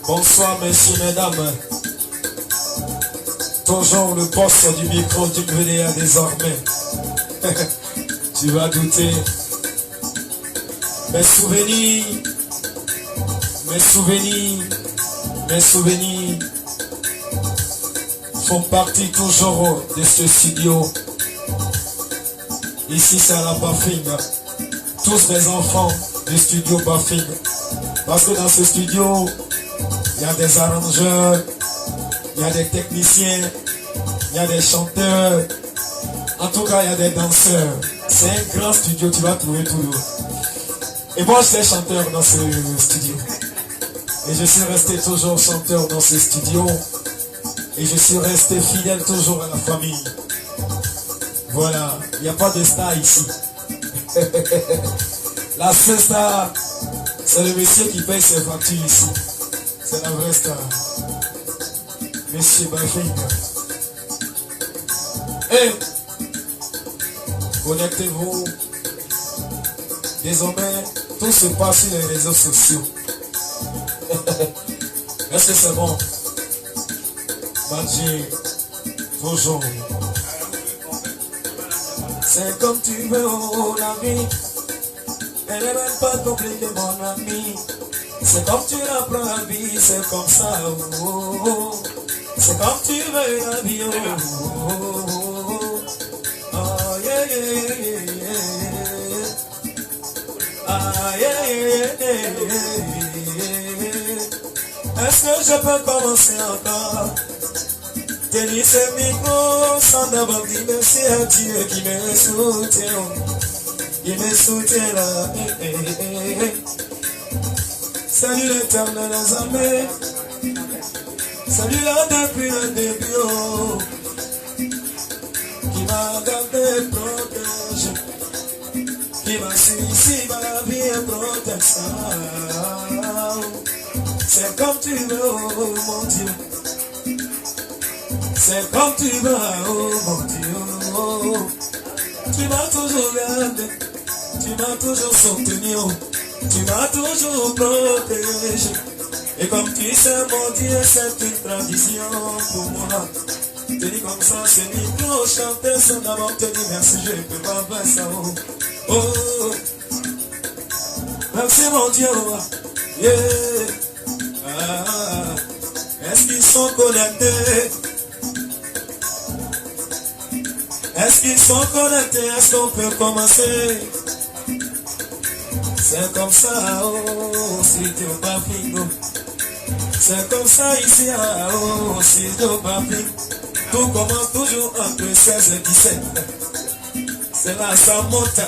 Bonsoir messieurs, mesdames. Toujours le poste du micro du VDA désormais. Tu vas douter. Mes souvenirs, mes souvenirs, mes souvenirs font partie toujours de ce studio. Ici c'est à la Baffing. Tous les enfants du studio Baffing. Parce que dans ce studio, il y a des arrangeurs, il y a des techniciens, il y a des chanteurs. En tout cas, il y a des danseurs. C'est un grand studio, tu vas trouver tout le. Et moi, j'étais chanteur dans ce studio. Et je suis resté toujours chanteur dans ce studio. Et je suis resté fidèle toujours à la famille. Voilà, il n'y a pas de star ici. La seule star, c'est le monsieur qui paye ses factures ici. C'est la vraie star. Monsieur Baffing. Et connectez-vous. Désormais, tout se passe sur les réseaux sociaux. Est-ce que c'est bon? Mathieu, toujours. C'est comme tu veux, oh, la vie. Elle n'est même pas compliquée, mon ami. C'est comme tu l'apprends la vie, c'est comme ça, oh, oh. C'est comme tu veux la vie, oh, oh, oh. Oh, yeah, yeah, yeah. Ah, yeah, yeah, yeah. Est-ce que je peux commencer encore? Tenir ce micro sans d'abord dire merci à Dieu qui me soutient. Qui me soutient là. Salut l'éternel des armées. Salut là depuis le début. Oh. Qui m'a gardé protégé. Qui m'a suivi ma vie et protection. C'est comme tu veux, oh mon Dieu. C'est comme tu veux, oh mon Dieu. Oh. Tu m'as toujours gardé. Tu m'as toujours soutenu. Tu m'as toujours protégé. Et comme tu sais, mon Dieu, c'est une tradition pour moi. Je te dis comme ça, c'est micro, chanter sans d'abord te dire merci, je ne peux pas faire ça. Oh, oh. Merci mon Dieu. Yeah. Ah. Est-ce qu'ils sont connectés? Est-ce qu'ils sont connectés? Est-ce qu'on peut commencer? C'est comme ça, oh, si Dieu Baffing. C'est comme ça ici, oh, si Dieu Baffing. Tout commence toujours entre 16 et 17. C'est là ça monte,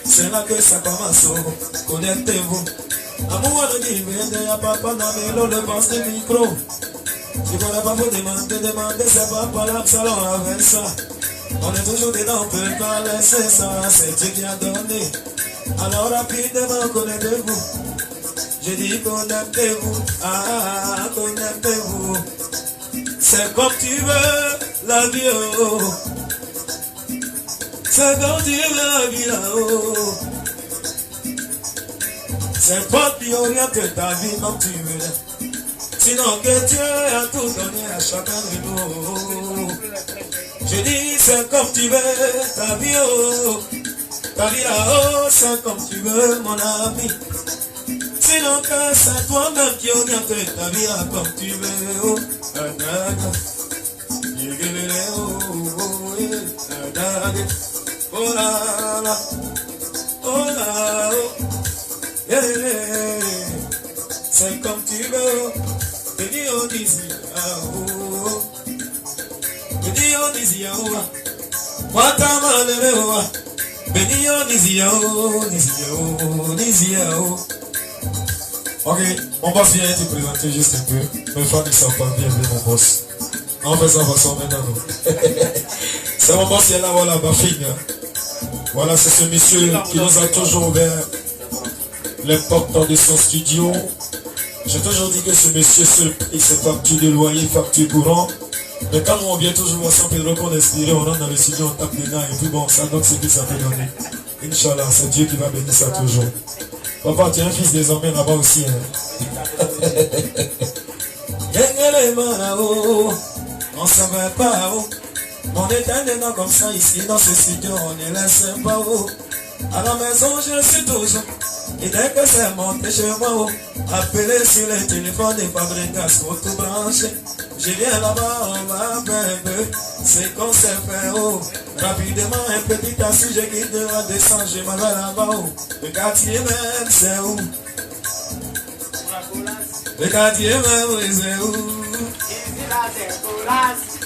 c'est là que ça commence, oh, connectez-vous. Amour de Dieu, il n'y a pas dans le pense du micro. Si on n'a pas vous demander, c'est pas par l'absalon avec ça. On est toujours dedans, on peut pas laisser ça, c'est Dieu qui a donné. Alors rapidement, connectez-vous. J'ai dit connectez-vous, ah, connectez-vous. C'est comme tu veux la vie, oh. C'est comme tu veux la vie, oh. C'est pas qui oriente ta vie comme tu veux. Sinon que Dieu a tout donné à chacun de nous. Je dis c'est comme tu veux ta vie, oh. Ta vie là-haut, c'est comme tu veux mon ami. Sinon que c'est toi-même qui oriente ta vie là comme tu veux, oh. Oh là là, oh là, oh. Yeah. C'est comme tu veux. Béni on dit oh. Béni on dit oh. Wata malere oh. Béni on dit oh. Ok, mon boss vient te présenter juste un peu. Mes fans ne savent pas bien mon boss. On fait ça façon maintenant. C'est mon boss qui est là, voilà, Baffing. Voilà, c'est ce monsieur qui nous a toujours ouvert les portes de son studio. J'ai toujours dit que ce monsieur seul paye ses factures de loyer, factures courant. Mais quand on vient toujours à San Pedro qu'on est inspiré, on rentre dans le studio, on tape les nains et puis bon, ça donne ce que ça peut donner. Inch'Allah, c'est Dieu qui va bénir ça toujours. Papa, tu es un fils désormais là-bas aussi. Hein. On ne savait pas où. On est un comme ça ici dans ce studio, on ne laisse pas où. À la maison, je suis toujours. Et dès que c'est monté chez moi, appelé sur le téléphone et fabriquer pour tout brancher. Je viens là-bas, on va bébé. C'est qu'on s'est fait haut. Rapidement, un petit assis, je quitte la descente, je m'en vais là-bas haut. Le quartier même, c'est où? Le quartier même, c'est où?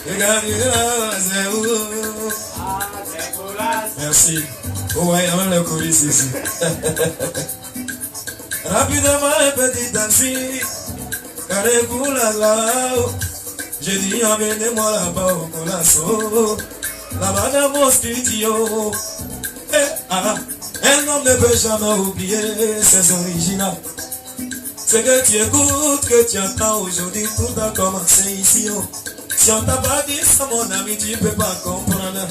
Le quartier même, c'est où? Merci. Oh ouais, il y a même le chorus ici. Rapidement, un petit taxi. Carrez-vous là-bas. J'ai dit, amenez-moi là-bas au Colasso. Là-bas dans mon studio. Un homme ne peut jamais oublier ses originaux. C'est que tu écoutes, que tu entends aujourd'hui, tout a commencé ici. Oh. Si on t'a pas dit ça, mon ami, tu peux pas comprendre.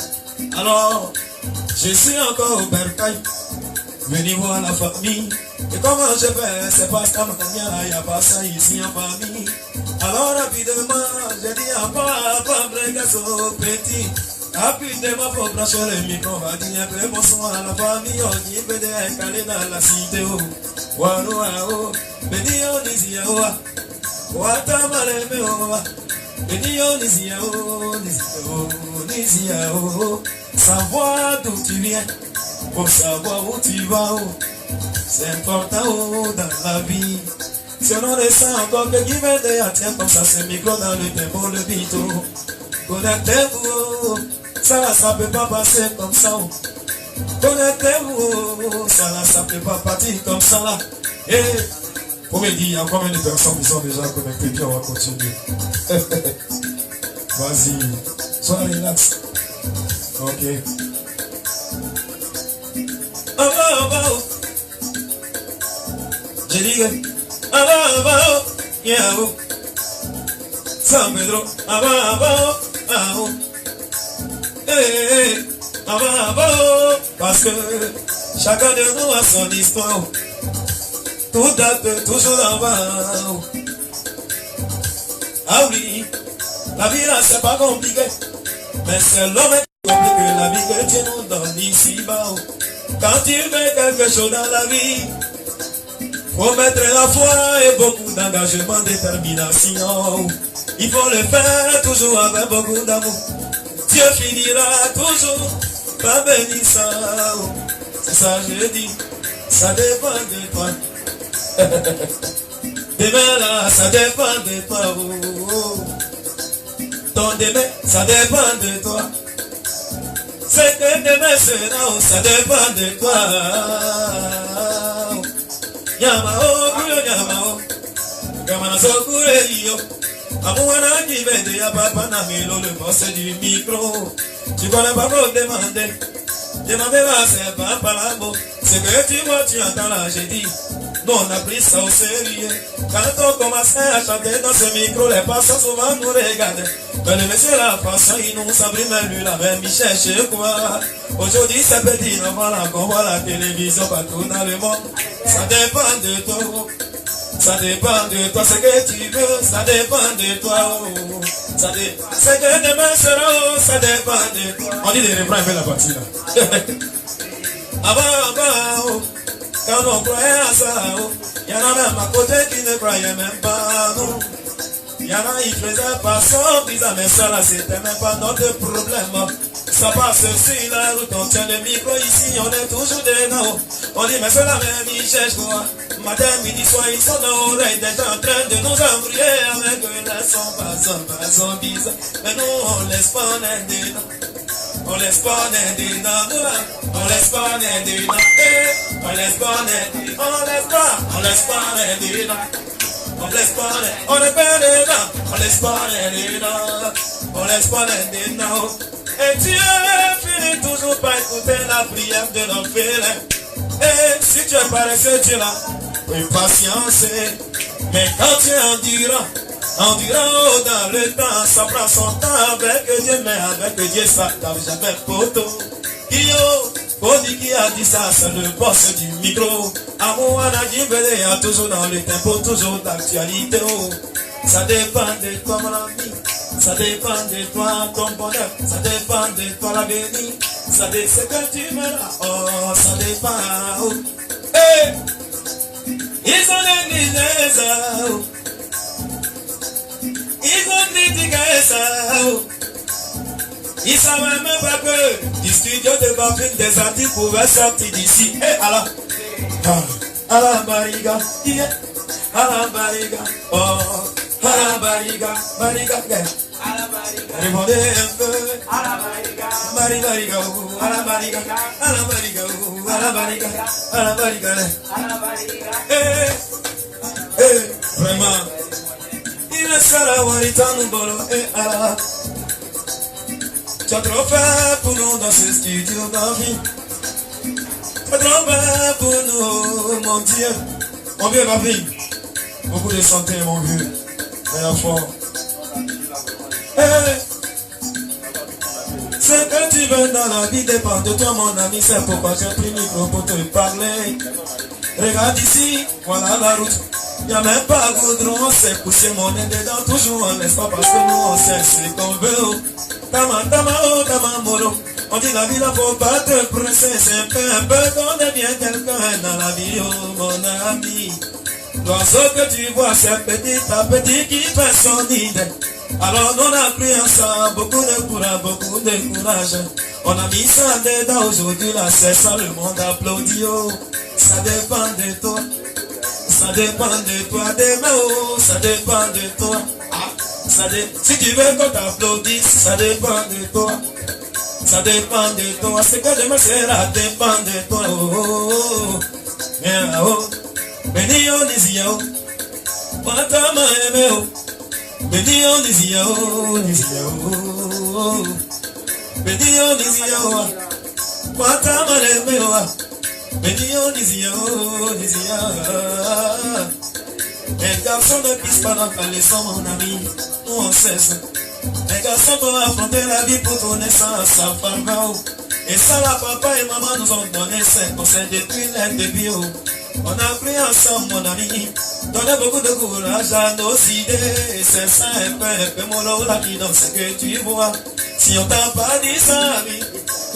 Alors, je suis encore au bercail, venu voir la famille. Et comment je fais, c'est pas ça, il n'y a pas ça ici en famille. Alors rapidement, j'ai dit à papa, Bregasso petit. Rapidement, pour brancher le micro, on va dire un peu bonsoir à la famille. On dit, peut être calé dans la cité. Waouh, béni, on dit, Watamale, béni, on dit, savoir d'où tu viens, pour savoir où tu vas. C'est important dans la vie. Si on ne sent encore que qui m'aide à tiens comme ça, c'est micro dans le tempo, le bito. Connectez-vous, ça peut pas passer comme ça. Connectez-vous, ça peut pas partir comme ça là. Et pour me dire, il y a combien de personnes qui sont déjà connectées, puis on va continuer. Vas-y, sois relax. Ok. J'ai dit que San Pedro, parce que chacun de nous a son histoire. Tout date toujours en bas. Ah oui, la vie là c'est pas compliqué, mais c'est l'homme qui complique la vie que Dieu nous donne ici-bas. Quand tu fais quelque chose dans la vie, faut mettre la foi et beaucoup d'engagement, détermination. Il faut le faire toujours avec beaucoup d'amour. Dieu finira toujours par bénir ça. C'est ça je dis, ça dépend de toi. Demain là, ça dépend de toi. Ton demain, ça dépend de toi. C'est que demain sera, ça dépend de toi. Yamao, Yamao, Gamana Sokure Yo. Amouana qui vende ya papa na milo le boss du micro. Tu connais pas pour demander. Demander là c'est pas parabo. C'est que tu vois, tu entends là, j'ai dit. Nous on a pris ça au sérieux. Quand on commençait à chanter dans ce micro, les passants souvent nous regardaient. Mais le monsieur la façon, il nous s'abrit même lui la même, il cherche quoi. Aujourd'hui c'est petit, on voit qu'on voit la télévision partout dans le monde. Ça dépend de toi. Ça dépend de toi, ce que tu veux, ça dépend de toi. Ça dépend. C'est que demain sera, ça dépend de toi. On dit des refrains avec la partie là. Avant, quand on croyait à ça, il y en a même à côté qui ne croyaient même pas. Il y en a, ils faisaient pas son bizarre, mais ça là, c'était même pas notre problème. Ça passe sur la route, on tient le micro ici, on est toujours dedans. On dit, mais c'est la même, ils cherchent quoi. Matin, midi, soir, ils sont dans l'oreille, déjà en train de nous embrouiller avec un son bizarre. Mais nous, on laisse pas, on est dedans. On laisse pas, on est dedans, nous là. On laisse pas, on est dedans. On laisse pas, on est dedans. On laisse pas, on est dedans. On laisse pas, on est pas dedans. On laisse pas, on est dedans. On laisse pas, on est dedans. Et Dieu finit toujours par écouter la prière de l'orphelin. Et si tu es paresseux, tu l'as, oui, patience. Mais quand tu es endurant dans le temps, ça prend son temps avec Dieu, mais avec Dieu, ça ne tape jamais poteau. Podi qui a dit ça, c'est le boss du micro. Amour à la Guibélé, toujours dans le tempo, toujours d'actualité. Oh. Ça dépend de toi, mon ami. Ça dépend de toi, ton bonheur. Ça dépend de toi, la bénie. Ça dépend ce que tu me l'as. Oh, ça dépend. Oh. Hey! Ils ont négligé ça. Oh. Ils ont négligé ça. Oh. Ils savaient même pas que du studio de Bafine des artistes pouvaient sortir d'ici. Et alors, à la bariga, yeah, à la bariga, oh, à la bariga, bariga, à la bariga, répondez un peu, à la bariga, bariga, oh, à la bariga, à la bariga, oh, à la bariga, à la bariga, à la bariga, vraiment, il est seul à voir, il t'en bolo, à la. Tu as trop fait pour nous dans ce studio Bafine. Tu as trop fait pour nous, mon Dieu. Mon vieux Bafine. Beaucoup de santé, mon vieux. Mais la foi. Hey. Ce que tu veux dans la vie dépend de toi, mon ami. C'est pourquoi j'ai pris le micro pour te parler. Regarde ici, voilà la route. Y'a même pas goudron, c'est pousser mon nez dedans. Toujours on laisse pas parce que nous on sait ce qu'on veut. Tama, tama, oh, tama, moro. On dit la vie, là, faut pas te presser. C'est un peu qu'on devient quelqu'un dans la vie, oh, mon ami. L'oiseau que tu vois, c'est petit à petit qui fait son nid. Alors, on a pris ensemble beaucoup de courage. On a mis ça dedans aujourd'hui, là, c'est ça, le monde applaudit, oh. Ça dépend de toi. Ça dépend de toi, demain, oh. Ça dépend de toi. Si tu veux qu'on t'applaudisse, ça dépend de toi. Ça dépend de toi. Ce que demain sera dépend de toi. Oh, oh, oh. Yeah, oh. Béni on dit oh. Moi t'as aimé oh. Béni on dit oh. Oh. Béni on dit oh. Moi t'as aimé oh. Béni on dit oh. Un garçon ne pisse pas dans ta leçon, mon ami. Nous on sait ça. Un garçon doit affronter la vie pour donner ça à sa femme. Et ça, là, papa et maman nous ont donné 5 conseils depuis le début. On a pris ensemble, mon ami. Donner beaucoup de courage à nos idées. C'est ça, un peu, mon lot, la vie dans ce que tu vois. Si on t'a pas dit ça, ami,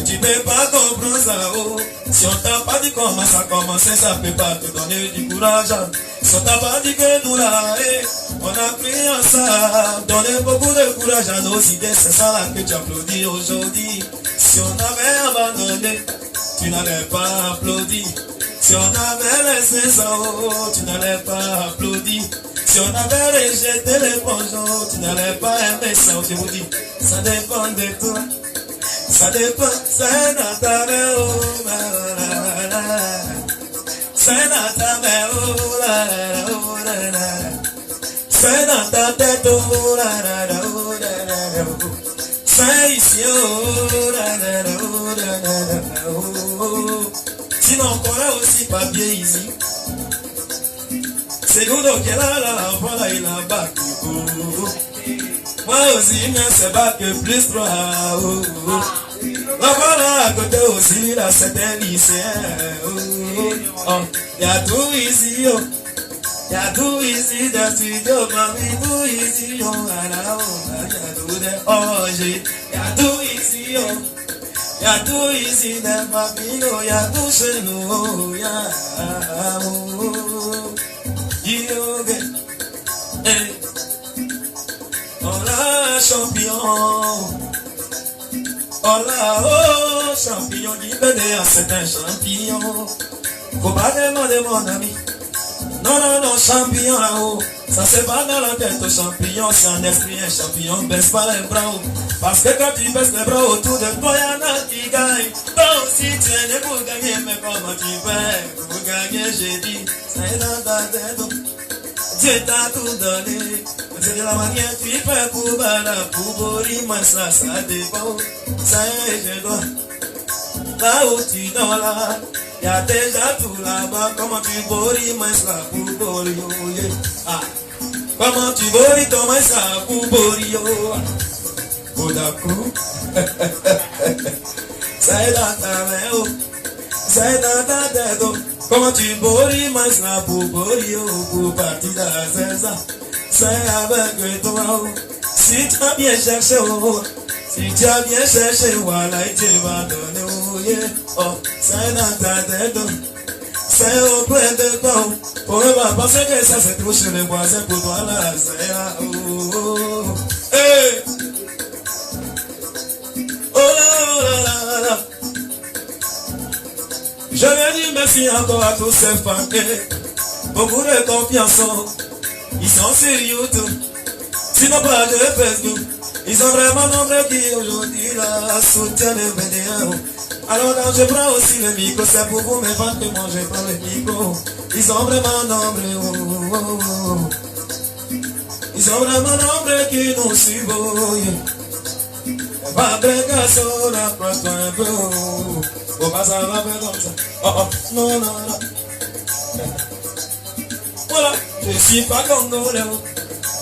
tu peux pas comprendre ça, oh. Si on t'a pas dit comment ça commence, ça peut pas te donner du courage. Si on t'a pas dit que nous là, on a pris ensemble, donner beaucoup de courage à nos idées, c'est ça là que tu applaudis aujourd'hui. Si on avait abandonné, tu n'allais pas applaudir. Si on avait laissé ça, oh, tu n'allais pas applaudir. Si on avait rejeté les bonjours, tu n'allais pas aimer ça, je vous dis. Ça dépend de toi. Ça dépend, c'est dans ta main, oh, c'est dans ta main, oh, c'est dans ta tête, oh, c'est ici, oh, sinon on connaît aussi papier ici. C'est nous donc là, voilà, il a bac, moi aussi, mais c'est pas que plus 3, oh. Là, voilà, à côté aussi, là, c'est un lycéen, oh. Y'a tout ici, oh. Y'a tout ici, dans studio, mami, tout ici, oh. Y'a tout de OG. Y'a tout ici, oh. Y'a tout ici, dans ma vie, oh. Y'a tout chez nous, oh. Y'a, oh. Yoga, hey. Oh là, champion. Oh là, oh, champion, Guibélé, c'est un champion. Faut pas demander mon ami. Non, non, non, champion là-haut. Ça c'est pas dans la tête, champion. C'est un esprit, un champion. Baisse pas les bras. Parce que quand tu baisses les bras autour de toi, y'en a qui gagnent. Donc si tu es né pour gagner, mais comment tu fais pour gagner, j'ai dit, c'est dans ta tête. Dieu t'a tout donné. C'est de la manière que tu fais pour battre, pour boire, moi ça dépend. Ça y est, je dois. Là où tu dors là, y'a déjà tout là-bas. Comment tu bois, moi ça pour boire, ah. Comment tu bois, toi, moi ça pour boire, Bodakou. Ça est dans ta main, oh. c'est dans ta tête. Comment tu boris, mais là pour borir, pour partir dans ça. C'est avec toi. Si tu as bien cherché, si tu as bien cherché, voilà, tu vas donner. Oh, c'est dans ta tête. C'est auprès de toi. Pour ne pas penser que ça c'est trop chez les voisins. Pour toi là, c'est là. Oh, hey. Oh là là. Je vais dire merci encore à tous ces fans. Beaucoup de confiance. Ils sont sérieux tout. Sinon pas de Facebook. Ils sont vraiment nombreux qui aujourd'hui là soutiennent les vidéos. Alors quand je prends aussi le micro, c'est pour vous mes fans que moi je prends le micro. Ils sont vraiment nombreux. Oh, oh, oh. Ils sont vraiment nombreux qui nous suivent. Va précaution, approche-toi un peu. Faut pas ça va faire comme ça. Oh oh, non, non, non. Voilà, je suis pas congolais.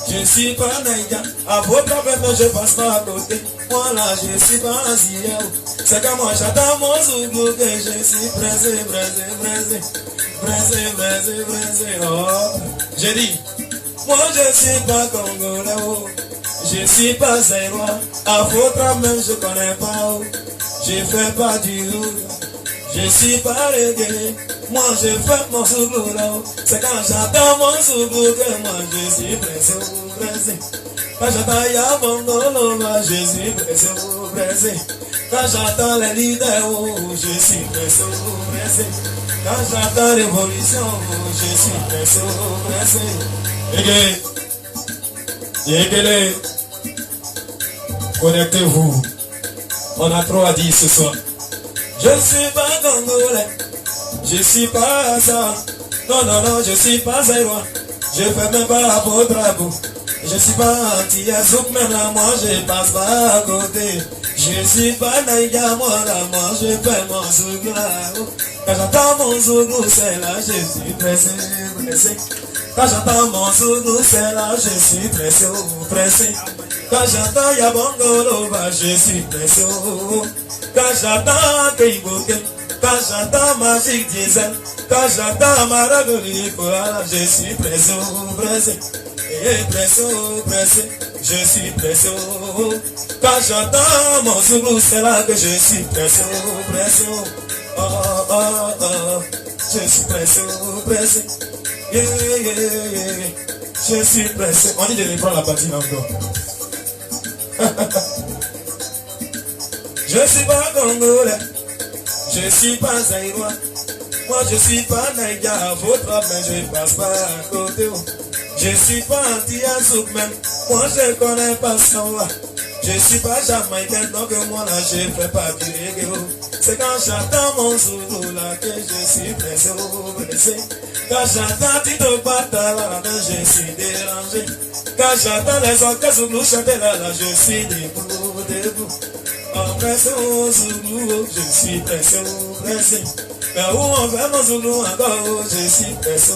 Je suis pas naïga. À votre problème, je passe pas à côté. Voilà, je suis pas asien. C'est comme moi, j'attends mon zougou que je suis pressé. Oh, j'ai dit, moi je suis pas congolais. Oh. Je suis pas zérois. À votre problème, je connais pas. Oh. Je fais pas du tout. Je suis pas reggae. Moi je fais mon zougou là. C'est quand j'attends mon zougou que moi je suis pressé. Quand j'attends Yabongolo, je suis pressé. Quand j'attends les leaders, je suis pressé. Quand j'attends l'évolution, je suis pressé. Yéguélé, connectez-vous. On a trop à dire ce soir. Je suis pas congolais, je suis pas ça. Non, non, non, je suis pas zérois. Je fais même pas la peau drapeau. Je suis pas anti-azouk, même là, moi je passe pas à côté. Je suis pas naïga, moi là, moi je fais mon zougou là. Quand j'entends mon zougou, c'est là, je suis pressé. Quand j'entends mon zougou, c'est là, je suis pressé. Quand j'entends Yabongolo, je suis pressé. Quand j'entends Keiboke, quand j'entends Magic Diesel, quand j'entends Maragoli, voilà, je suis pressé. Pressé, je suis pressé. Quand j'entends mon zougou, c'est là que je suis pressé. Oh, oh, oh, je suis pressé. Yeah. Je suis pressé. On dit de reprendre la partie encore. Je suis pas congolais, je suis pas zaïrois. Moi je suis pas naïga, à votre mais je passe pas à côté. Je suis pas anti-azouk même, moi je connais pas ça. Je suis pas jamaïcain, donc moi là je fais pas du reggae. C'est quand j'attends mon zoulou là que je suis pressé. Quand j'attends Tito Patala, je suis dérangé. Quand j'attends les orchestres zoulou chanter là, je suis debout. En pressé au zoulou, je suis pressé. Mais où on fait mon zoulou encore, je suis pressé.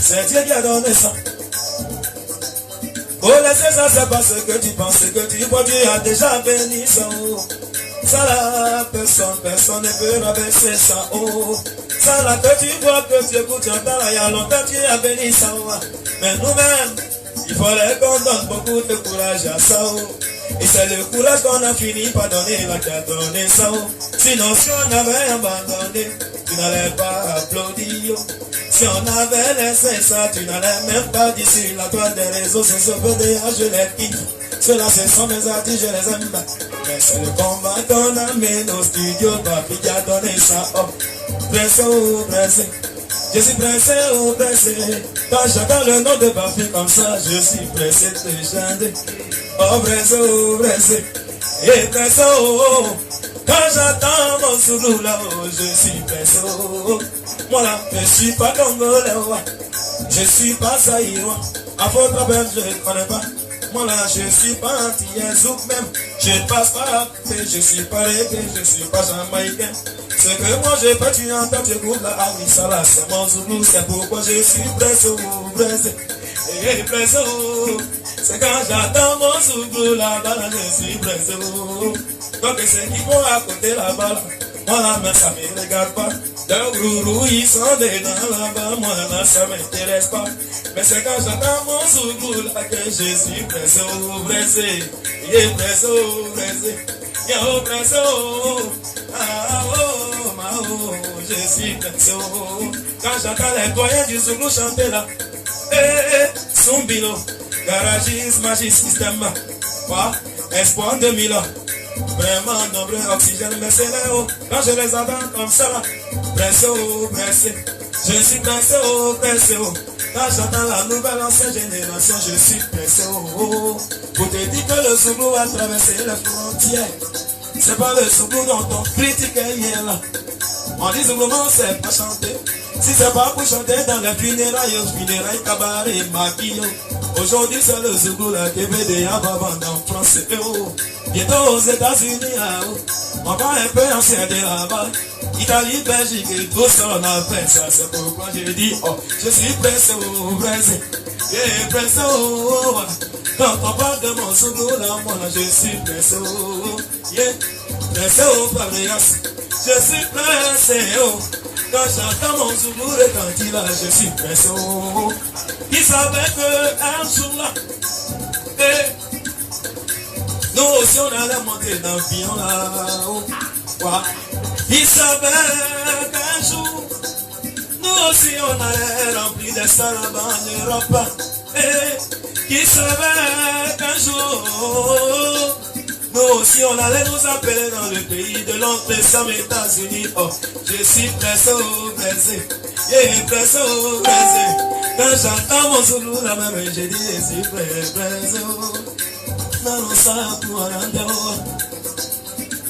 C'est Dieu qui a donné ça. Pour laisser ça, c'est pas ce que tu penses, ce que tu vois, Dieu a déjà béni ça. Ça là, personne ne peut rabaisser ça. Ça là que tu vois, que tu écoutes, tu entends là, il y a longtemps Dieu a béni ça. Mais nous-mêmes, il fallait qu'on donne beaucoup de courage à ça. Et c'est le courage qu'on a fini par donner, là qui a donné ça. Sinon, si on avait abandonné, tu n'allais pas applaudir. Si on avait laissé ça, tu n'allais même pas dire sur la toile des réseaux sociaux. Je les kiffe. Ceux-là, ce sont mes artistes, je les aime. Mais c'est le combat qu'on a mis nos studios. Papi qui a donné ça. Oh, pressé. Je suis pressé. Quand j'entends le nom de Papi comme ça, je suis pressé de chanter. Oh, pressé. Et pressé. Quand j'entends mon zoulou là, je suis pressé. Moi là, je suis pas congolais, je suis pas zaïrois. À votre problème, je ne connais pas. Moi là, je suis pas anti-azouk même. Je passe pas, je suis pas reggae, je suis pas jamaïcain. Ce que moi je fais, tu entends, tu écoutes là, ah oui, ça là, c'est mon zoulou, c'est pourquoi je suis pressé. Et pressé, c'est quand j'attends mon zoulou là, je suis pressé. Donc c'est qui vont à côté là-bas, Moi la main ça me regarde pas. De gourou ils sont dedans là-bas. Moi là ça m'intéresse pas. Mais c'est quand j'entends mon souglou là que je suis pressé au pressé. Il est pressé au pressé. Il est au pressé au. Ah oh ma oh. Je suis pressé au. Quand j'entends les doyens du souglou chanter là. Sombino. Garagiste, magie, système. Quoi? Espoir 2000 ans. Vraiment nombreux oxygène, mais c'est là haut. Quand je les entends comme ça là, pressé oh, pressé. Je suis pressé oh, pressé oh. Quand j'entends la nouvelle ancienne génération, je suis pressé oh. Pour te dire que le Souglou a traversé les frontières. C'est pas le Souglou dont on critiquait hier là. On dit Souglou, on sait pas chanter. Si c'est pas pour chanter dans les funérailles, cabaret, maquillot. Aujourd'hui c'est le Souglou là qui veut des ababans en France. Bientôt aux États-Unis, on va un peu ancien de là-bas. Italie, Belgique et tout ça on a fait ça. C'est pourquoi j'ai dit, oh, je suis pressé au pressé. Yeah, pressé au. Quand on parle de mon Souglou là, moi là je suis pressé au. Yeah, pressé au Fabrias. Je suis pressé au. Quand j'entends mon Souglou retentir là, je suis pressé au. Il savait qu'un jour là, nous aussi on allait monter dans le pion là-haut. Il savait qu'un jour, nous aussi on allait remplir des stars là-bas en Europe. Il savait qu'un jour, nous aussi on allait nous appeler dans le pays de l'oncle Sam États-Unis. Oh, je suis pressé au pressé. Yeah, pressé au pressé. Quand j'entends mon Souglou la même, j'ai dit je suis pressé au. Non, ça pour un endroit.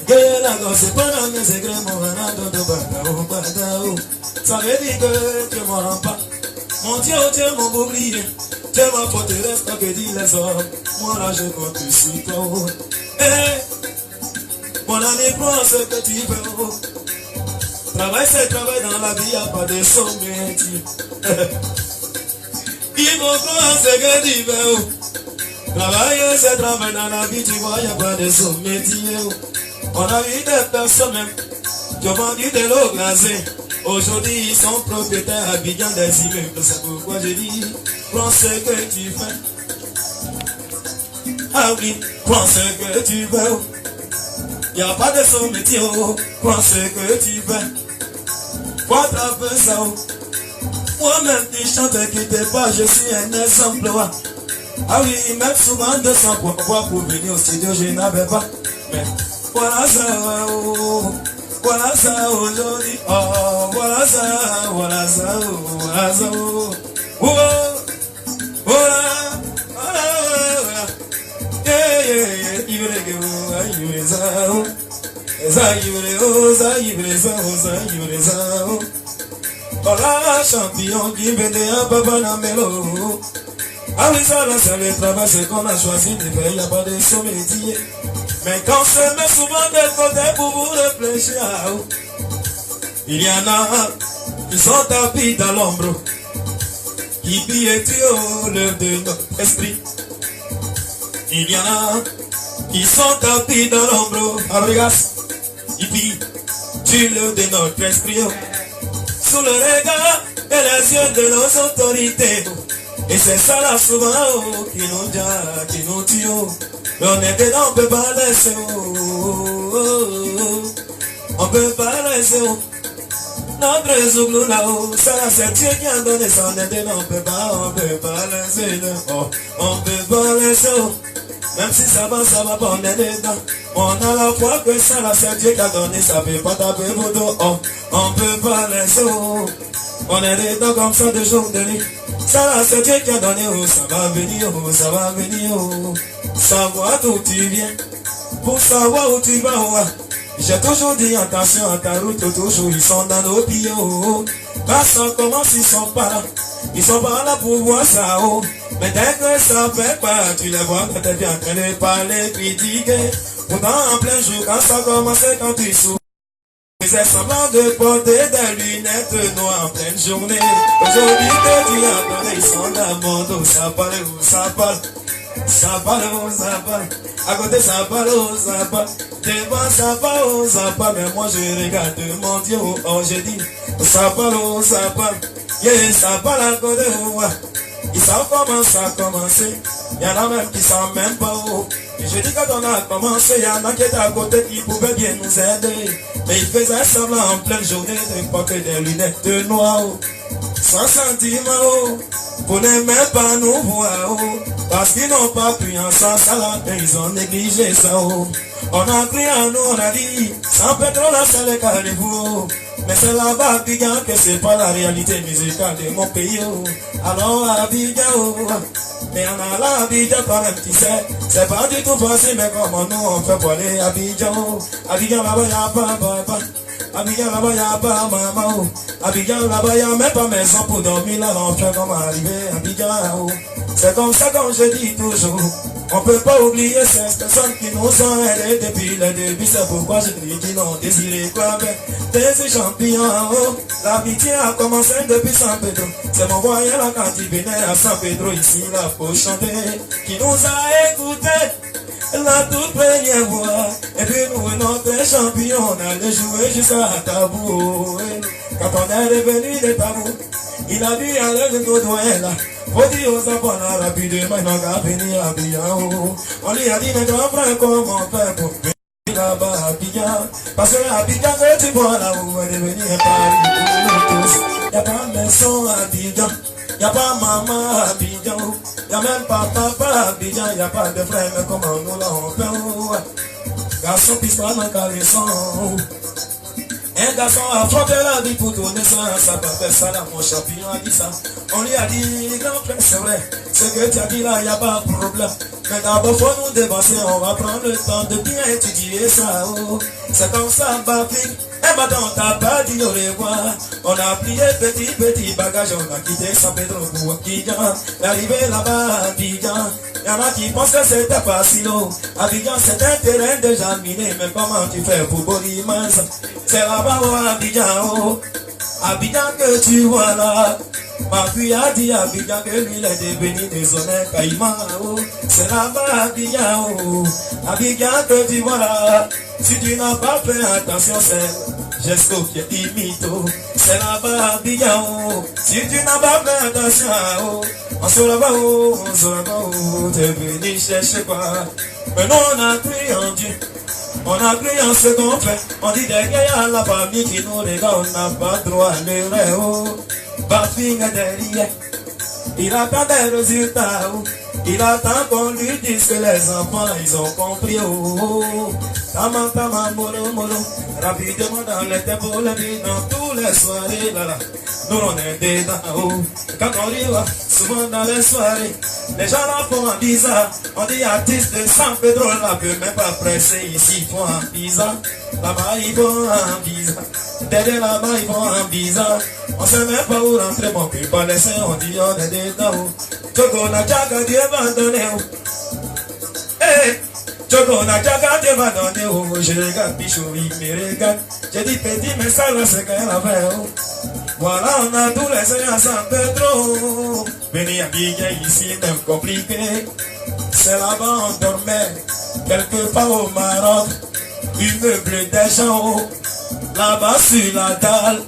La gosse c'est pas dans mes secrets, mon venant de Bagao. Ça veut dire que tu m'en rends pas. Mon Dieu, tu es mon bouclier. Tu es ma forteresse, tant que dit les hommes. Moi là, je compte sur toi. Mon ami, prends ce que tu veux. Travail, c'est travail dans la vie, y'a pas de sommet. Il faut prendre ce que tu veux. Travail, c'est travail dans la vie, tu vois, y'a pas de sommet. On a vu des personnes même qui ont vendu de l'eau glacée. Aujourd'hui, ils sont propriétaires habitants des immeubles. C'est pourquoi je dis, prends ce que tu fais. Ah oui, prends ce que tu veux. Il n'y a pas de son métier, prends ce que tu fais. Faut attraper ça. Moi-même, tu chantes qui t'es pas, je suis un exemple. Ah oui, même souvent 200 pour venir au studio, je n'avais pas. Mais voilà ça aujourd'hui, oh, voilà ça, voilà ça, voilà ça, oh, voilà, voilà, yeah, yeah, yeah, il veut que vous, il veut ça, il veut ça, voilà, champion qui venait à Papa Namelo. Ah oui, ça là, c'est le travail, c'est qu'on a choisi de faire, il n'y a pas de sommétier. Mais quand se met souvent de côté pour vous réfléchir, il y en a qui sont tapis dans l'ombre, qui piétinent l'œuvre de notre esprit. Il y en a qui sont tapis dans l'ombre, abrigas, qui pillent l'œuvre de notre esprit. Sous le regard et les yeux de nos autorités. Et c'est ça là souvent qui nous dit, qui nous tue. On est dedans, on peut pas laisser. On peut pas laisser. Notre Souglou là-haut, ça c'est Dieu qui a donné ça. On est dedans, on peut pas laisser. On peut pas laisser. Même si ça va pas, on est dedans. On a la foi que ça là c'est Dieu qui a donné ça. Peut pas taper vos dos. On peut pas laisser. On est dedans comme ça de jour de nuit. Ça là c'est Dieu qui a donné, ça va venir, ça va venir. Savoir d'où tu viens, pour savoir où tu vas. J'ai toujours dit attention à ta route, toujours ils sont dans nos pieds. Parce qu'on commence, ils sont pas là. Ils sont pas là pour voir ça. Mais dès que ça fait pas, tu les vois quand t'es bien en train de parler, critiquer. Pourtant en plein jour, quand ça commence, quand tu souffres. Ils ont semblant de porter des lunettes noires en pleine journée. Aujourd'hui que tu as parlé, ils sont dans mon dos, ça parle, Ça parle, à côté ça parle, devant ça parle, mais moi je regarde mon Dieu, oh j'ai dit, ça parle, yeah, ça parle à côté, ils savent comment ça a commencé, il y en a même qui savent même pas où. Et je dis quand on a commencé, il y en a qui étaient à côté qui pouvaient bien nous aider, mais ils faisaient semblant en pleine journée de porter des lunettes de noir, sans sentiment, pour ne même pas nous voir, parce qu'ils n'ont pas pu en sens à la paix, ils ont négligé ça. On a crié à nous, on a dit, sans pétrole, c'est le carrefour. Mais c'est là-bas, Abidjan, que c'est pas la réalité musicale de mon pays. Alors Abidjan, mais on a là Abidjan quand même, tu sais. C'est pas du tout facile, mais comment nous on fait pour aller Abidjan. Abidjan là-bas, y'a pas papa. Abidjan là-bas, y'a pas maman. Abidjan là-bas, y'a même pas maison pour dormir là, on fait comment arriver Abidjan. C'est comme ça qu'on je dis toujours. On peut pas oublier ces personnes qui nous ont aidés depuis le début. C'est pourquoi je dis qu'ils n'ont désiré quoi des champions. L'amitié a commencé depuis San Pedro. C'est mon voyant là quand il venait à San Pedro ici là pour chanter. Qui nous a écoutés la toute première fois. Et puis nous notre champion, on allait jouer jusqu'à Tabou. Quand on est revenu de Tabou, il a dit à de nos doigts là. Faut dire aux enfants là rapidement, il n'a qu'à venir à Abidjan. On lui a dit mes grands frères comment faire pour venir là-bas à Abidjan. Parce que Abidjan que tu vois là où elle est venue à Paris pour nous tous. Y'a pas maison à Abidjan, y'a pas maman à Abidjan, y'a même pas papa à Abidjan, y'a pas de frère mais comment nous l'on fait. Garçon pisse pas dans caleçon. Un garçon a affronté la vie pour tourner ça peut faire ça là, mon champion a dit ça. On lui a dit, grand frère, c'est vrai, ce que tu as dit là, y a pas de problème. Mais d'abord, faut nous dépenser, on va prendre le temps de bien étudier ça. C'est comme ça, Bafik. Et maintenant, on t'a pas dit au revoir. On a plié petit bagage, on a quitté San Pedro pour Abidjan. L'arrivée là-bas à Abidjan. Y'en a qui pensent que c'était facile. Abidjan, c'est un terrain déjà miné. Mais comment tu fais pour Bolimas? C'est là-bas au Abidjan. Abidjan que tu vois là. Ma fille a dit à Abidjan que lui il est devenu désormais Caïman. C'est là-bas Abidjan. Abidjan que tu vois là. Si tu n'as pas fait attention, c'est Jesco qui imite. C'est là-bas Abidjan. Si tu n'as pas fait attention, on se là-bas, t'es venu chercher quoi. Mais nous on a cru en Dieu. On a cru en ce qu'on fait. On dit derrière la famille qui nous regarde, on n'a pas droit à l'erreur. Bafing derrière, il attend des résultats. Il attend qu'on lui dise que les enfants ils ont compris. Tama molo, rapidement dans les tempos, dans tous les soirées là. Nous on est dedans. Quand on y va, souvent dans les soirées, les gens là font un bizarre. On dit artiste de San Pedro là peut même pas presser ici, ils font un bizarre. Là-bas ils font un bizarre. Derrière là-bas ils font un bizarre. On sait même pas où rentrer, bon que pas laisser, on dit on est dedans. Choco na jaga Dieu va donner. Eh, Choco na jaga Dieu va donner. Je regarde Pichou, il me regarde. J'ai dit petit mais ça là c'est qu'elle a fait. Voilà, on a tous les seigneurs à San Pedro. Venir Abidjan ici, même compliqué. C'est là-bas on dormait, quelque part au Maroc. Immeuble des gens, là-bas sur la dalle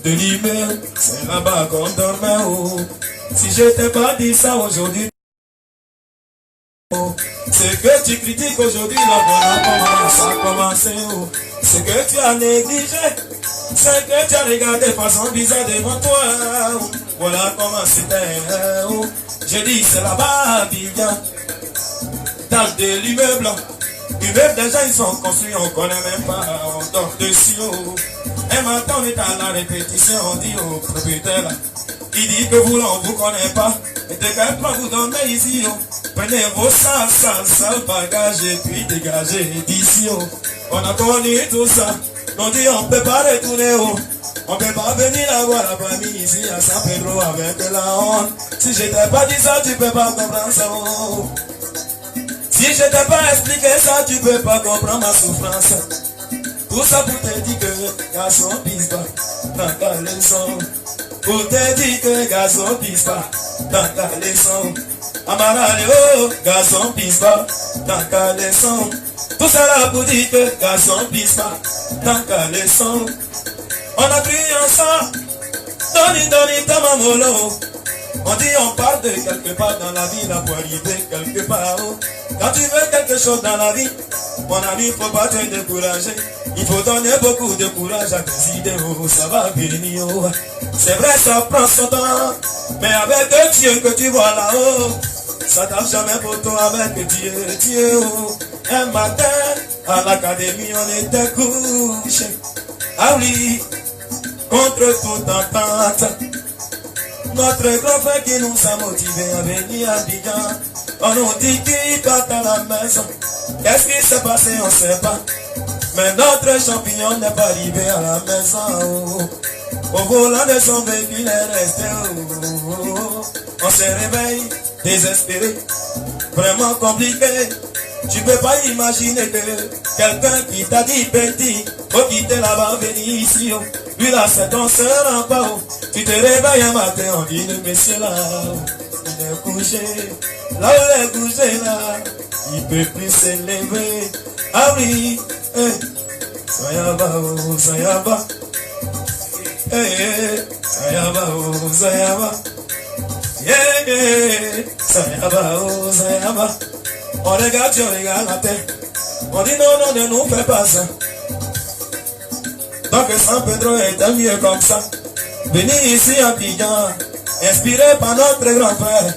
de l'immeuble. C'est là-bas qu'on dormait. Si je t'ai pas dit ça aujourd'hui, ce que tu critiques aujourd'hui, là voilà comment ça a commencé. Ce que tu as négligé, ce que tu as regardé de façon bizarre devant toi, voilà comment c'était. Je dis c'est là-bas à Abidjan, dans de l'immeuble. L'immeuble déjà ils sont construits, on connaît même pas, on dort dessus. Et maintenant on est à la répétition, on dit au propriétaire, il dit que vous on vous connaît pas, et de quel point vous dormez ici. Prenez vos sales bagages et puis dégagez d'ici. On a connu tout ça, on dit on peut pas retourner. On peut pas venir avoir la famille ici à San Pedro avec la honte. Si je t'ai pas dit ça, tu peux pas comprendre ça. Si je t'ai pas expliqué ça, tu peux pas comprendre ma souffrance. Tout ça pour te dire que garçon pisse pas dans ta leçon. Pour te dire que garçon pisse pas dans ta leçon. Amarale, oh, garçon pisse pas, tant qu'à les sons. Tout ça là pour dire que garçon pisse pas, tant qu'à les sons. On a pris ensemble, doni, tamamolo. On dit on part de quelque part dans la vie, là pour arriver quelque part. Oh. Quand tu veux quelque chose dans la vie, mon ami, faut pas te décourager. Il faut donner beaucoup de courage à tes idées, oh, ça va venir. Oh. C'est vrai, ça prend son temps, mais avec Dieu que tu vois là-haut, ça tape jamais pour toi avec Dieu. Oh. Un matin, à l'académie, on était couché. Ah oui, contre toute entente. Notre grand frère qui nous a motivés à venir à Abidjan, on nous dit qu'il part à la maison. Qu'est-ce qui s'est passé, on ne sait pas. Mais notre champion n'est pas arrivé à la maison. Au volant de son véhicule, il est resté. On se réveille, désespéré, vraiment compliqué. Tu peux pas imaginer que quelqu'un qui t'a dit petit, faut quitter là-bas, venir ici. Lui là, c'est ton seul rempart. Tu te réveilles un matin, on dit le monsieur là, il est couché. Là où il est couché là, il peut plus s'élever. Ah oui, ça y va, oh, ça y va. Ça y va, oh, ça y va. Ça y va, oh, ça y va. On regarde Dieu, on regarde la terre. On dit non, ne nous fais pas ça. Donc San Pedro est un mieux comme ça. Venez ici à Abidjan, inspiré par notre grand frère.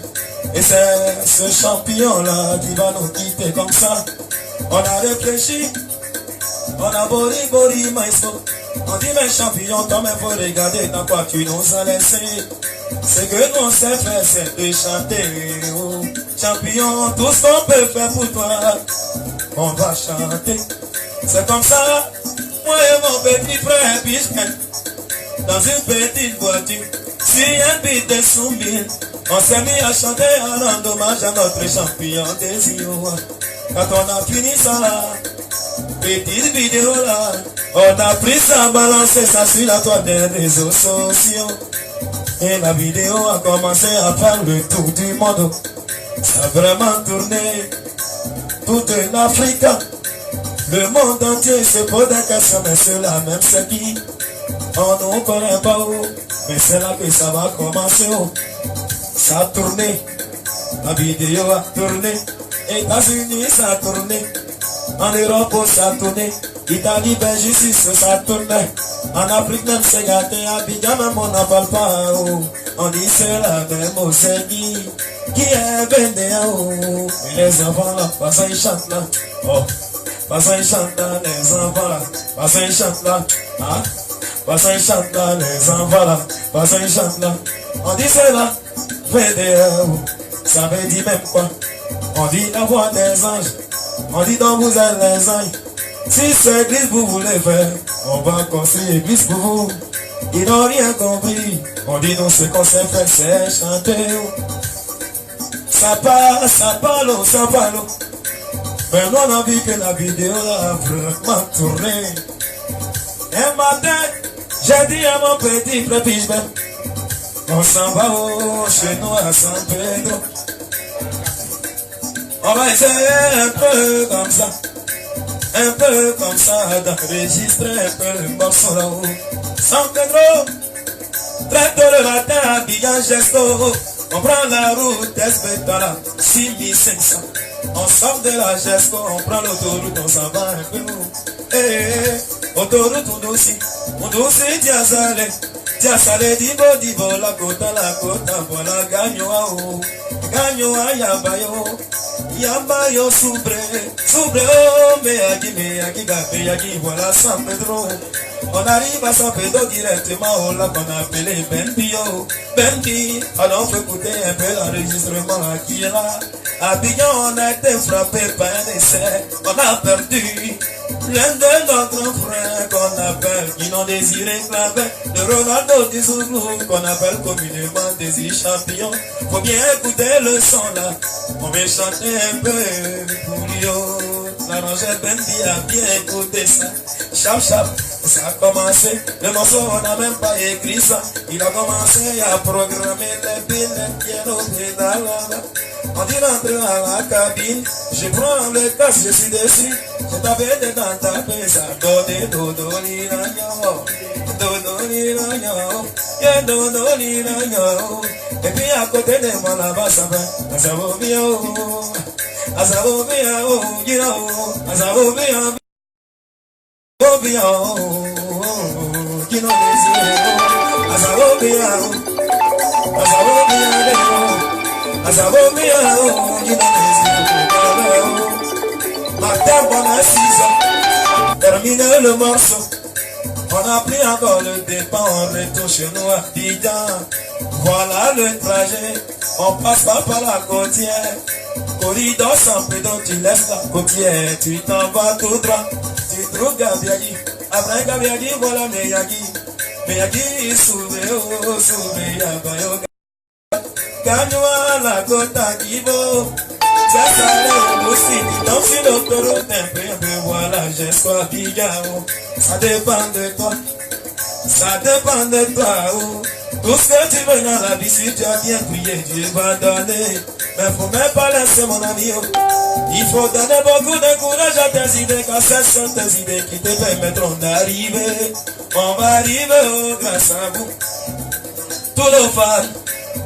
Et c'est ce champion-là qui va nous quitter comme ça. On a réfléchi, on a bori, maestro. On dit mais champion, toi mais faut regarder dans quoi tu nous as laissé. Ce que nous on sait faire, c'est de chanter. Oh. Champion, tout ce qu'on peut faire pour toi, on va chanter. C'est comme ça, moi et mon petit frère Bichken, dans une petite voiture, si un beat est soumis, on s'est mis à chanter en rendre hommage à notre champion des îlots. Quand on a fini ça, petite vidéo là, on a pris ça, balancé ça sur la toile des réseaux sociaux. Et la vidéo a commencé à faire le tour du monde. Ça a vraiment tourné toute l'Afrique. Le monde entier se pose des questions, mais c'est la même c'est qui. On ne connaît pas où, mais c'est là que ça va commencer. Oh. Ça a tourné, la vidéo a tourné. États-Unis ça a tourné, en Europe ça a tourné, Italie, Belgique ça a tourné, en Afrique même c'est gâté, Abidjan même on n'en parle pas. Oh. On dit c'est la même, oh, c'est qui est béné. Oh. Et les enfants là, parce qu'ils chantent là. Oh. Parce qu'ils chantent là, les enfants là. Parce qu'ils chantent là. Ah. Parce qu'ils chantent là, les enfants là. Parce qu'ils chantent là. On dit c'est là, VDO. Ça veut dire même quoi? On dit la voix des anges. On dit donc vous êtes les anges. Si c'est église vous voulez faire, on va construire église pour vous. Ils n'ont rien compris. On dit nous ce qu'on sait faire c'est chanter. Ça parle. Mais nous on a vu que la vidéo a vraiment tourné. Un matin, j'ai dit à mon petit frère Pichben, on s'en va chez nous à San Pedro. On va essayer un peu comme ça, d'enregistrer un peu le morceau là-haut. San Pedro, très tôt le matin à Abidjan Gesto, on prend la route Espetala, 6500. On sort de la Gesco, on prend l'autoroute, on s'en va un peu. Autoroute on dossier, Tiazale, dibo, la kota, voilà, gagno yabayo, subre, oh, me yagi, voilà, San Pedro. On arrive à San Pedro directement, on l'a qu'on appelé Benbi, alors on peut écouter un peu l'enregistrement qui est là. Abidjan, on a été frappé par un essai, on a perdu l'un de nos grands frères qu'on appelle, qui n'ont désiré claver, le Ronaldo du Zouglou, qu'on appelle communément Désir Champion. Faut bien écouter le son là, on va chanter un peu pour lui. L'arrangeur Bendy a bien écouté ça. Chap, ça a commencé. Le morceau, on n'a même pas écrit ça. Il a commencé à programmer les pieds, les pianos, On dit d'entrer à la cabine, je prends le casque, je suis dessus. Je t'avais dit dans ta paix, ça donne dodo l'iragno. Dodo l'iragno, yeah dodo l'iragno. Et puis à côté de moi là-bas, ça va, ça va bien, ça va bien, you know, ça va bien, you know, ça va bien, Madame, on a 6 ans, terminé le morceau. On a pris encore le départ, on retourne chez nous à Abidjan. Voilà le trajet, on passe pas par la côtière. Corridor San Pedro, tu laisses la côtière, tu t'en vas tout droit. Tu trouves Gabiagi, après Gabiagi, voilà Meyagi. Meyagi, souvé, oh, souvé, yabayo. Gagnons la gota qui vaut. Ça s'allait aussi. Donc si l'autoroute est un peu, voilà, j'ai soif Abidjan. Ça dépend de toi. Ça dépend de toi. Tout ce que tu veux dans la vie, si tu as bien prié, Dieu va donner. Mais faut même pas laisser mon ami. Il faut donner beaucoup de courage à tes idées, car ce sont tes idées qui te permettront d'arriver. On va arriver grâce à vous. Tout le phare.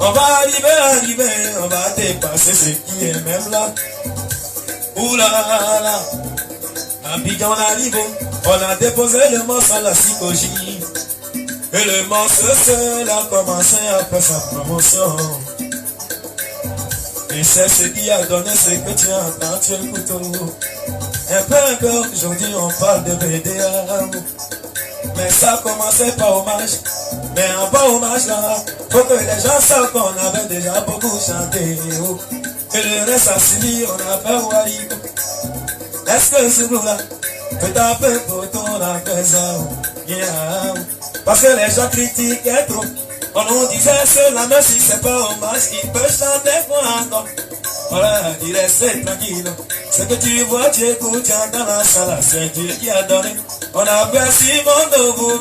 On va arriver, on va dépasser ce qui est même là. Oulala, Abidjan on arrive, on a déposé le morceau à la psychologie. Et le morceau seul a commencé à faire sa promotion. Et c'est ce qui a donné ce que tu entends, tu écoutes. Un peu aujourd'hui on parle de BDA. Mais ça commençait par hommage. Mais en bas hommage là, faut que les gens savent qu'on avait déjà beaucoup chanté. Et le reste a suivi, on a fait Wally. Est-ce que ce groupe là peut taper pour ton affaire? Yeah. Parce que les gens critiquaient trop. On nous disait cela, même si c'est pas hommage, il peut chanter pour encore. On leur dit restez tranquille. Ce que tu vois, tu écoutes, tu entends la salle, c'est Dieu qui a donné. On a fait si bon de vous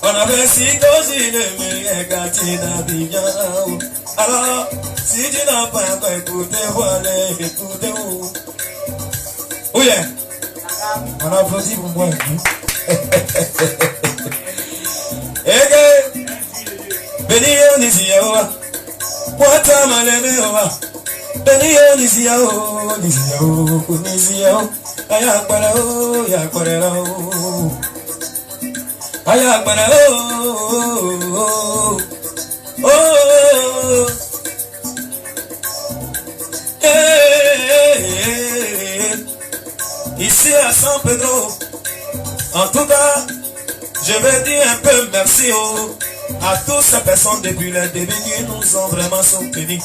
on a fait si cosy de mes quartiers d'Abidjan. Alors, si tu n'as pas encore écouté, voilà, écoutez-vous. Oui, on applaudit pour moi. Et que, béni Onisia, moi t'as mal aimé, béni Onisia, Onisia, Ayakwara, Ayakwara, Ayakwara, oh, ici à San Pedro, en tout cas, je vais dire un peu merci à toutes ces personnes depuis le début qui nous ont vraiment soutenus.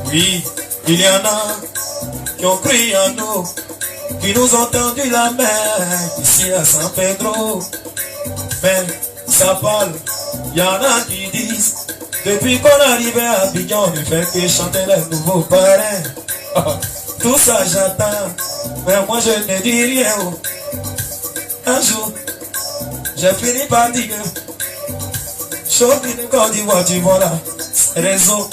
Oui, il y en a qui ont cru en nous, qui nous ont tendu la main ici à San Pedro. Mais ça parle, il y en a qui disent, depuis qu'on arrivait à Abidjan, on ne fait que chanter les nouveaux parrains. Tout ça j'attends, mais moi je ne dis rien. Un jour, j'ai fini par dire que Chopin de Côte d'Ivoire, tu vois là, réseau.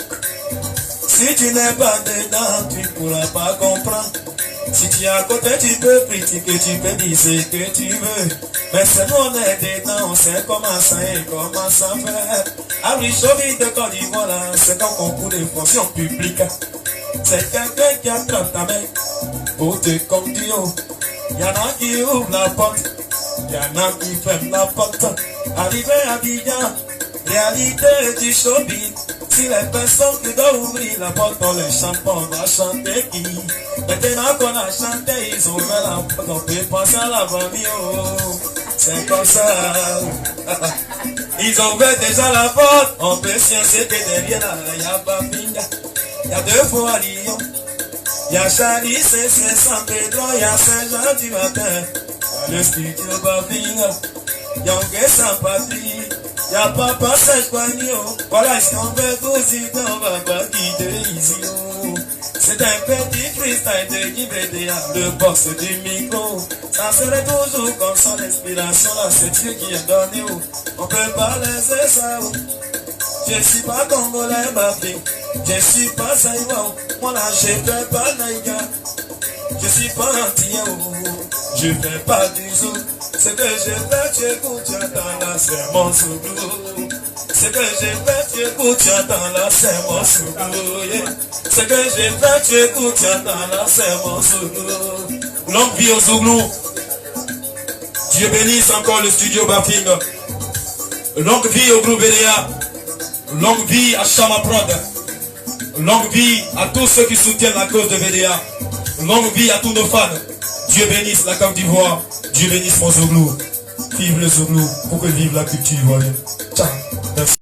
Si tu n'es pas dedans, tu ne pourras pas comprendre. Si tu es à côté, tu peux critiquer, tu peux dire ce que tu veux. Mais c'est nous, on est dedans, on sait comment ça est, comment ça fait. Ah oui, Chopin de Côte d'Ivoire là, c'est un concours de fonction publique. C'est quelqu'un qui attrape ta main pour te conduire. Il y en a qui ouvrent la porte, il y en a qui ferment la porte. Arrivé à Abidjan, réalité du showbiz. Si les personnes qui doivent ouvrir la porte, on les chante, on va chanter qui? Maintenant qu'on a chanté, ils ont ouvert la porte, on peut penser à la famille. Oh, c'est comme ça. Ils ont ouvert déjà la porte, on peut sciencer que derrière là, il y a Babinga. Il y a deux fois à Lyon, il y a Charlie, c'est San Pedro, il y a Saint-Jean du matin, il y a le studio Babinga, il y a Ongué Saint-Patrie, il y a Papa Saint-Joignot, voilà, si on veut aussi, on va pas quitter ici. C'est un petit freestyle de Guibédéa, le boss du micro, ça serait toujours comme ça, l'inspiration là, c'est Dieu qui a donné, on peut pas laisser ça. Je suis pas congolais, ma fille. Je suis pas Saïwa, moi là je fais pas Naïga. Je suis pas antillais, je fais pas du zoo. Ce que je fais, tu écoutes, tu attends là, c'est mon souglou. Ce que je fais, tu écoutes, tu attends là, c'est mon souglou. Yeah. Ce que je fais, tu écoutes, tu attends là, c'est mon souglou. Longue vie au souglou. Dieu bénisse encore le studio Bafing. Longue vie au groupe BDA. Longue vie à Chama Prod. Longue vie à tous ceux qui soutiennent la cause de VDA. Longue vie à tous nos fans. Dieu bénisse la Côte d'Ivoire. Dieu bénisse mon Zouglou. Vive le Zouglou pour que vive la culture ivoirienne. Ciao. Merci.